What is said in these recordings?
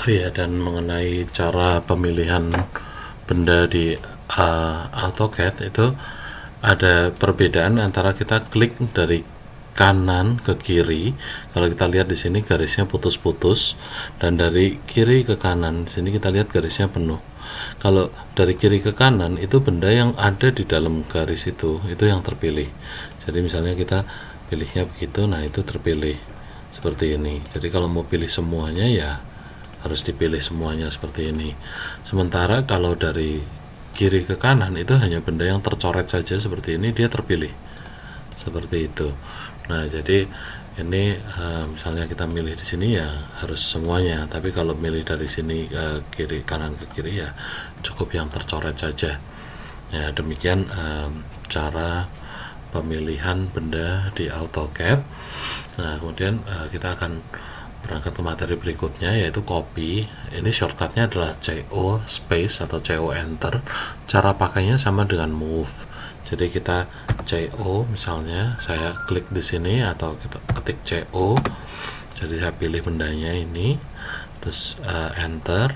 Oh iya, dan mengenai cara pemilihan benda di AutoCAD itu ada perbedaan antara kita klik dari kanan ke kiri. Kalau kita lihat di sini garisnya putus-putus, dan dari kiri ke kanan di sini kita lihat garisnya penuh. Kalau dari kiri ke kanan itu benda yang ada di dalam garis itu yang terpilih. Jadi misalnya kita pilihnya begitu, nah itu terpilih seperti ini. Jadi kalau mau pilih semuanya ya harus dipilih semuanya seperti ini. Sementara kalau dari kiri ke kanan itu hanya benda yang tercoret saja seperti ini, dia terpilih seperti itu. Nah, jadi ini misalnya kita milih di sini ya harus semuanya, tapi kalau milih dari sini kiri kanan ke kiri ya cukup yang tercoret saja. Ya, demikian cara pemilihan benda di AutoCAD. Nah, kemudian kita akan berangkat ke materi berikutnya, yaitu copy. Ini shortcutnya adalah CO space atau CO enter. Cara pakainya sama dengan move. Jadi kita CO, misalnya saya klik di sini atau kita ketik CO. Jadi saya pilih bendanya ini, terus enter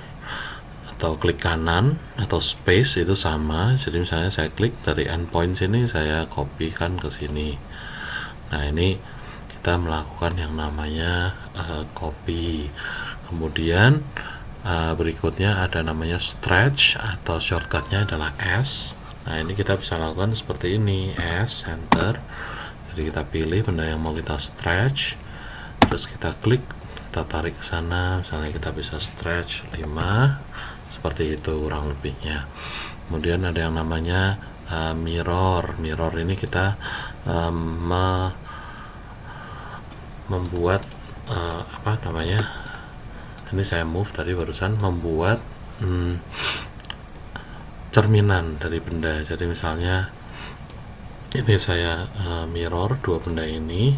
atau klik kanan atau space itu sama. Jadi misalnya saya klik dari endpoint sini, saya copy kan ke sini. Nah, ini kita melakukan yang namanya copy. Kemudian berikutnya ada namanya stretch atau shortcutnya adalah S. Nah, ini kita bisa lakukan seperti ini, S enter. Jadi kita pilih benda yang mau kita stretch, terus kita klik, kita tarik ke sana. Misalnya kita bisa stretch 5, seperti itu kurang lebihnya. Kemudian ada yang namanya mirror. Mirror ini kita membuat apa namanya, ini saya move tadi barusan, membuat cerminan dari benda. Jadi misalnya ini saya mirror dua benda ini.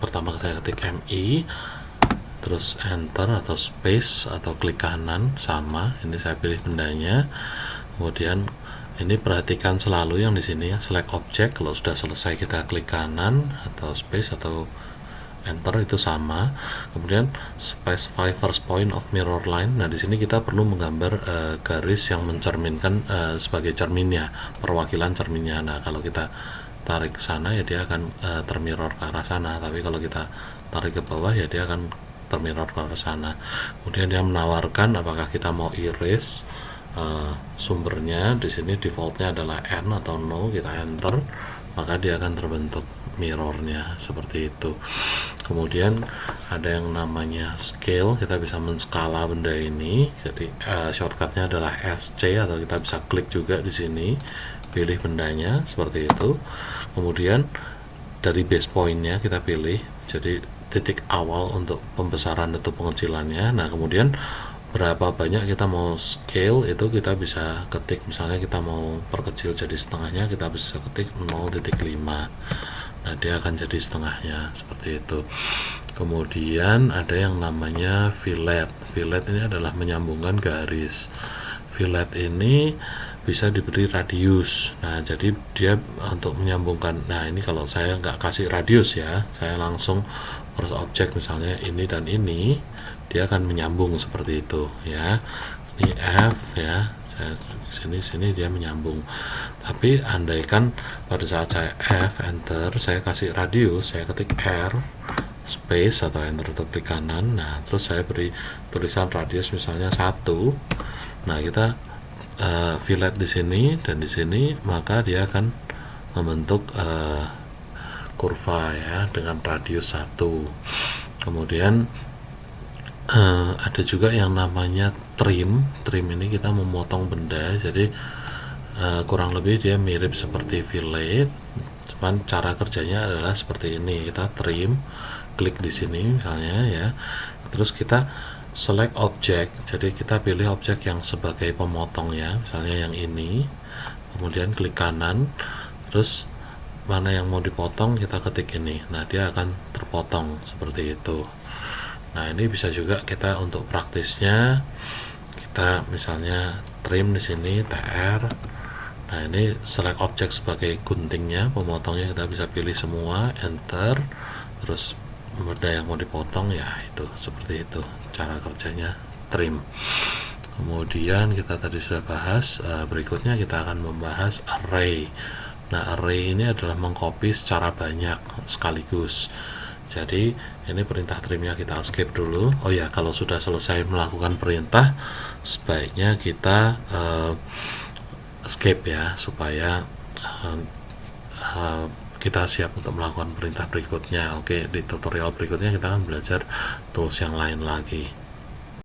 Pertama saya ketik MI, terus enter atau space atau klik kanan sama. Ini saya pilih bendanya. Kemudian ini perhatikan selalu yang di sini ya, select object. Kalau sudah selesai kita klik kanan atau space atau enter itu sama. Kemudian specify first point of mirror line. Nah, di sini kita perlu menggambar garis yang mencerminkan sebagai cerminnya, perwakilan cerminnya. Nah, kalau kita tarik ke sana ya dia akan termirror ke arah sana, tapi kalau kita tarik ke bawah ya dia akan termirror ke arah sana. Kemudian dia menawarkan apakah kita mau erase sumbernya. Di sini defaultnya adalah N atau no, kita enter, maka dia akan terbentuk mirrornya seperti itu. Kemudian ada yang namanya scale, kita bisa menskala benda ini. Jadi shortcutnya adalah SC atau kita bisa klik juga di sini, pilih bendanya seperti itu. Kemudian dari base pointnya kita pilih, jadi titik awal untuk pembesaran atau pengecilannya. Nah, kemudian berapa banyak kita mau scale itu kita bisa ketik. Misalnya kita mau perkecil jadi setengahnya, kita bisa ketik 0,5. Nah, dia akan jadi setengahnya seperti itu. Kemudian ada yang namanya fillet. Fillet ini adalah menyambungkan garis. Fillet ini bisa diberi radius. Nah, jadi dia untuk menyambungkan. Nah, ini kalau saya nggak kasih radius ya, saya langsung first object misalnya ini dan ini, dia akan menyambung seperti itu ya. Ini F ya, saya sini dia menyambung. Tapi andaikan pada saat saya F enter, saya kasih radius, saya ketik R space atau enter atau klik kanan. Nah, terus saya beri tulisan radius misalnya 1. Nah, kita fillet di sini dan di sini, maka dia akan membentuk kurva ya dengan radius 1. Kemudian ada juga yang namanya trim. Trim ini kita memotong benda, jadi kurang lebih dia mirip seperti fillet, cuman cara kerjanya adalah seperti ini. Kita trim, klik di sini misalnya ya, terus kita select object. Jadi kita pilih objek yang sebagai pemotong ya, misalnya yang ini. Kemudian klik kanan, terus mana yang mau dipotong kita ketik ini. Nah, dia akan terpotong seperti itu. Nah, ini bisa juga kita untuk praktisnya, kita misalnya trim di sini TR. Nah, ini select object sebagai guntingnya, pemotongnya kita bisa pilih semua, enter, terus benda yang mau dipotong ya itu seperti itu cara kerjanya. trim. Kemudian kita tadi sudah bahas, berikutnya kita akan membahas array. Nah, array ini adalah mengcopy secara banyak sekaligus. Jadi ini perintah trimnya kita skip dulu. Oh ya, kalau sudah selesai melakukan perintah, sebaiknya kita skip ya, supaya kita siap untuk melakukan perintah berikutnya. Oke, di tutorial berikutnya kita akan belajar tools yang lain lagi.